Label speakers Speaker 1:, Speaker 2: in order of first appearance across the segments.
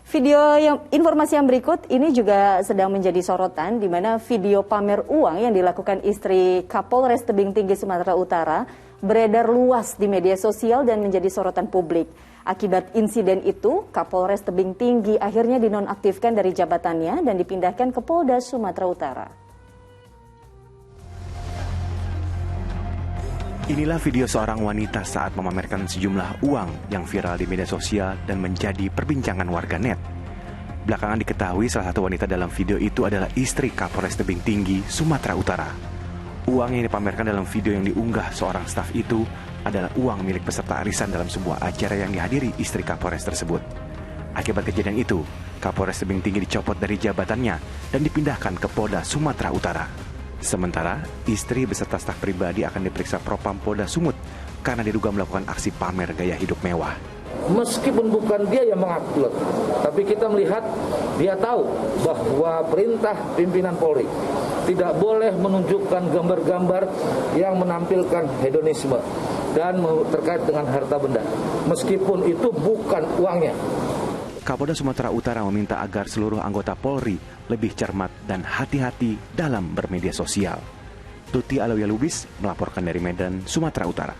Speaker 1: Informasi yang berikut ini juga sedang menjadi sorotan, di mana video pamer uang yang dilakukan istri Kapolres Tebing Tinggi Sumatera Utara beredar luas di media sosial dan menjadi sorotan publik. Akibat insiden itu, Kapolres Tebing Tinggi akhirnya dinonaktifkan dari jabatannya dan dipindahkan ke Polda Sumatera Utara.
Speaker 2: Inilah video seorang wanita saat memamerkan sejumlah uang yang viral di media sosial dan menjadi perbincangan warganet. Belakangan diketahui salah satu wanita dalam video itu adalah istri Kapolres Tebing Tinggi, Sumatera Utara. Uang yang dipamerkan dalam video yang diunggah seorang staf itu adalah uang milik peserta arisan dalam sebuah acara yang dihadiri istri Kapolres tersebut. Akibat kejadian itu, Kapolres Tebing Tinggi dicopot dari jabatannya dan dipindahkan ke Polda Sumatera Utara. Sementara, istri beserta staf pribadi akan diperiksa Propam Polda Sumut karena diduga melakukan aksi pamer gaya hidup mewah.
Speaker 3: Meskipun bukan dia yang mengupload, tapi kita melihat dia tahu bahwa perintah pimpinan Polri tidak boleh menunjukkan gambar-gambar yang menampilkan hedonisme dan terkait dengan harta benda, meskipun itu bukan uangnya.
Speaker 2: Kapolda Sumatera Utara meminta agar seluruh anggota Polri lebih cermat dan hati-hati dalam bermedia sosial. Tuti Alawiyah Lubis melaporkan dari Medan, Sumatera Utara.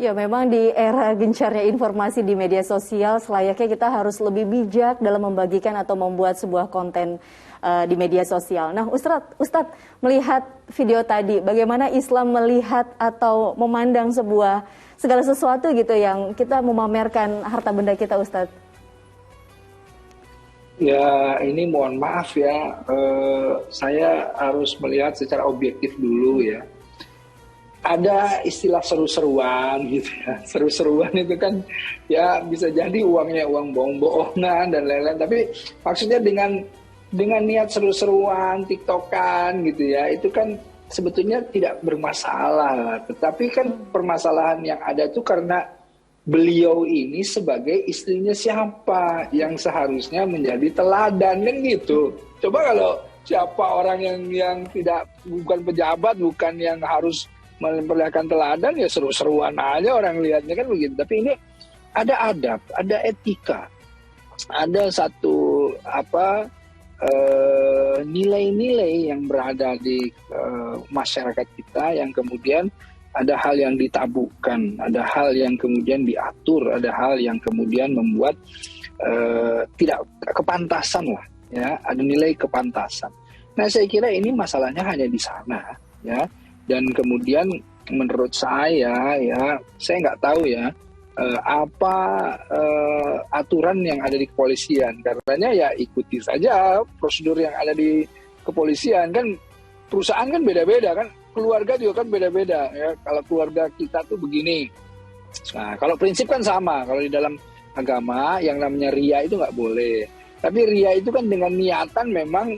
Speaker 1: Ya, memang di era gencarnya informasi di media sosial, selayaknya kita harus lebih bijak dalam membagikan atau membuat sebuah konten di media sosial. Nah, Ustadz melihat video tadi, bagaimana Islam melihat atau memandang segala sesuatu gitu yang kita memamerkan harta benda kita, Ustadz?
Speaker 4: Ya, ini mohon maaf ya, saya harus melihat secara objektif dulu ya. Ada istilah seru-seruan gitu ya. Seru-seruan itu kan ya bisa jadi uangnya uang bohong-bohongan dan lain-lain. Tapi maksudnya dengan niat seru-seruan, tiktokan gitu ya, itu kan sebetulnya tidak bermasalah. Tetapi kan permasalahan yang ada itu karena beliau ini sebagai istrinya siapa yang seharusnya menjadi teladan kan gitu. Coba kalau siapa orang yang tidak, bukan pejabat, bukan yang harus memperlihatkan teladan, ya seru-seruan aja orang lihatnya kan begitu. Tapi ini ada adab, ada etika, ada satu nilai-nilai yang berada di masyarakat kita yang kemudian ada hal yang ditabuhkan, ada hal yang kemudian diatur, ada hal yang kemudian membuat tidak kepantasan lah, ya, ada nilai kepantasan. Nah, saya kira ini masalahnya hanya di sana, ya. Dan kemudian menurut saya ya, saya nggak tahu ya apa aturan yang ada di kepolisian. Karenanya ya ikuti saja prosedur yang ada di kepolisian. Kan perusahaan kan beda-beda kan, keluarga juga kan beda-beda ya. Kalau keluarga kita tuh begini. Nah, kalau prinsip kan sama. Kalau di dalam agama yang namanya ria itu nggak boleh. Tapi ria itu kan dengan niatan memang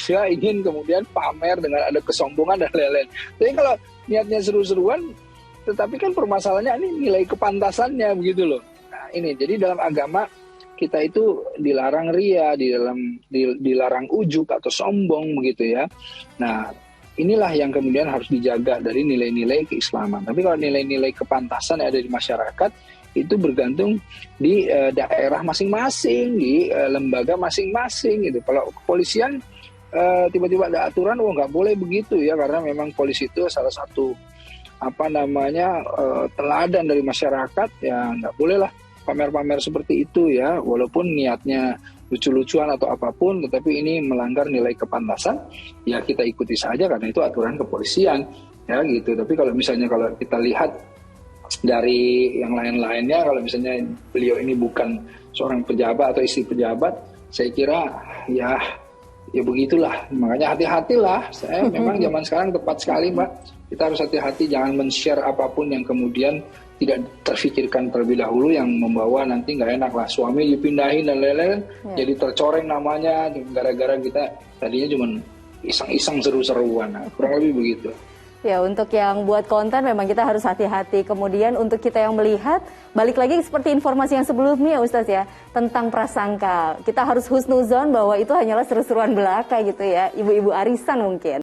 Speaker 4: dia ingin kemudian pamer dengan ada kesombongan dan lain-lain. Jadi kalau niatnya seru-seruan, tetapi kan permasalahannya ini nilai kepantasannya begitu loh. Nah ini, jadi dalam agama kita itu dilarang ria, dilarang ujub atau sombong begitu ya. Nah inilah yang kemudian harus dijaga dari nilai-nilai keislaman. Tapi kalau nilai-nilai kepantasan yang ada di masyarakat, itu bergantung di daerah masing-masing, di lembaga masing-masing gitu. Kalau kepolisian tiba-tiba ada aturan, nggak boleh begitu ya, karena memang polisi itu salah satu teladan dari masyarakat, ya nggak boleh lah pamer-pamer seperti itu ya, walaupun niatnya lucu-lucuan atau apapun, tetapi ini melanggar nilai kepantasan, ya kita ikuti saja karena itu aturan kepolisian ya gitu. Tapi kalau misalnya kalau kita lihat dari yang lain-lainnya, kalau misalnya beliau ini bukan seorang pejabat atau istri pejabat, saya kira ya begitulah. Makanya hati-hatilah. Saya memang zaman sekarang tepat sekali, Mbak. Kita harus hati-hati, jangan men-share apapun yang kemudian tidak terfikirkan terlebih dahulu, yang membawa nanti nggak enak lah. Suami dipindahin dan lain-lain, jadi tercoreng namanya gara-gara kita tadinya cuma iseng-iseng seru-seruan. Nah, kurang lebih begitu.
Speaker 1: Ya, untuk yang buat konten memang kita harus hati-hati. Kemudian untuk kita yang melihat, balik lagi seperti informasi yang sebelumnya Ustadz ya, tentang prasangka. Kita harus husnuzon bahwa itu hanyalah seru-seruan belaka gitu ya, ibu-ibu arisan mungkin.